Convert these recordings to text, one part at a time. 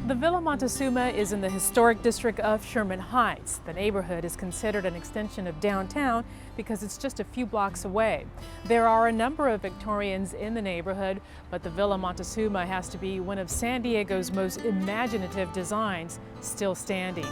The Villa Montezuma is in the historic district of Sherman Heights. The neighborhood is considered an extension of downtown because it's just a few blocks away. There are a number of Victorians in the neighborhood, but the Villa Montezuma has to be one of San Diego's most imaginative designs still standing.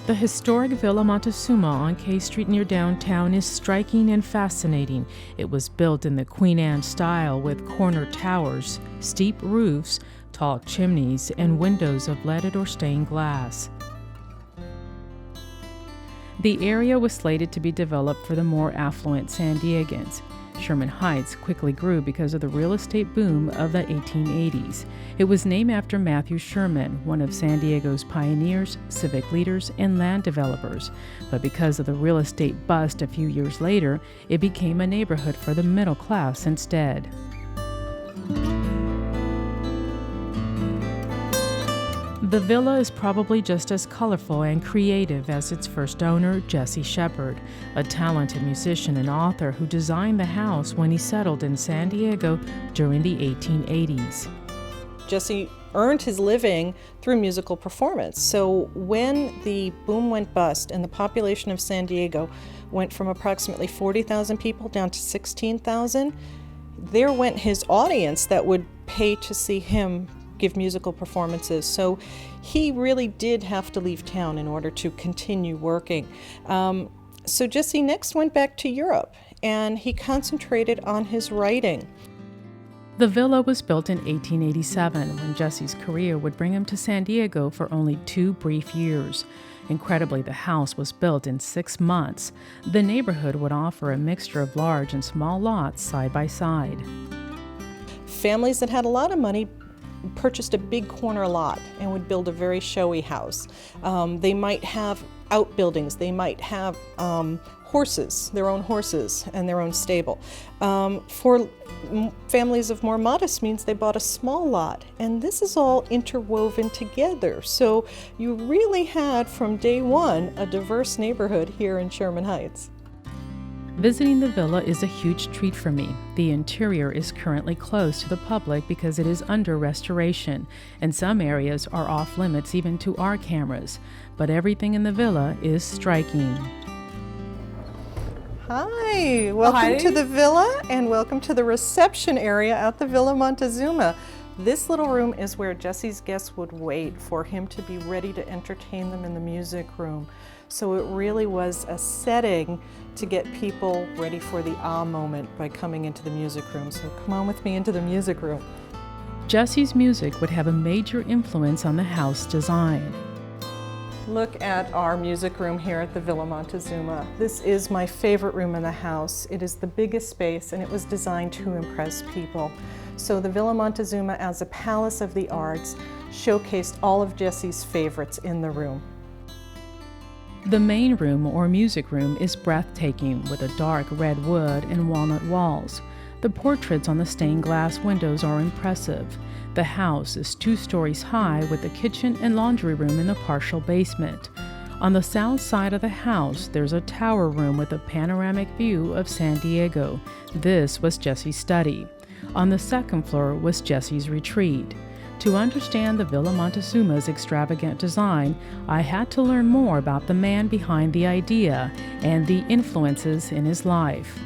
The historic Villa Montezuma on K Street near downtown is striking and fascinating. It was built in the Queen Anne style with corner towers, steep roofs, tall chimneys, and windows of leaded or stained glass. The area was slated to be developed for the more affluent San Diegans. Sherman Heights quickly grew because of the real estate boom of the 1880s. It was named after Matthew Sherman, one of San Diego's pioneers, civic leaders, and land developers. But because of the real estate bust a few years later, it became a neighborhood for the middle class instead. The villa is probably just as colorful and creative as its first owner, Jesse Shepard, a talented musician and author who designed the house when he settled in San Diego during the 1880s. Jesse earned his living through musical performance. So when the boom went bust and the population of San Diego went from approximately 40,000 people down to 16,000, there went his audience that would pay to see him give musical performances. So he really did have to leave town in order to continue working. So Jesse next went back to Europe and he concentrated on his writing. The villa was built in 1887 when Jesse's career would bring him to San Diego for only 2 brief years. Incredibly, the house was built in 6 months. The neighborhood would offer a mixture of large and small lots side by side. Families that had a lot of money purchased a big corner lot and would build a very showy house. They might have outbuildings, they might have horses, their own horses and their own stable. For families of more modest means, they bought a small lot, and this is all interwoven together. So you really had from day one a diverse neighborhood here in Sherman Heights. Visiting the villa is a huge treat for me. The interior is currently closed to the public because it is under restoration, and some areas are off limits even to our cameras. But everything in the villa is striking. Hi, welcome to the villa and welcome to the reception area at the Villa Montezuma. This little room is where Jesse's guests would wait for him to be ready to entertain them in the music room. So it really was a setting to get people ready for the ah moment by coming into the music room. So come on with me into the music room. Jesse's music would have a major influence on the house design. Look at our music room here at the Villa Montezuma. This is my favorite room in the house. It is the biggest space and it was designed to impress people. So the Villa Montezuma, as a palace of the arts, showcased all of Jesse's favorites in the room. The main room, or music room, is breathtaking with a dark red wood and walnut walls. The portraits on the stained glass windows are impressive. The house is 2 stories high with a kitchen and laundry room in the partial basement. On the south side of the house, there's a tower room with a panoramic view of San Diego. This was Jesse's study. On the second floor was Jesse's retreat. To understand the Villa Montezuma's extravagant design, I had to learn more about the man behind the idea and the influences in his life.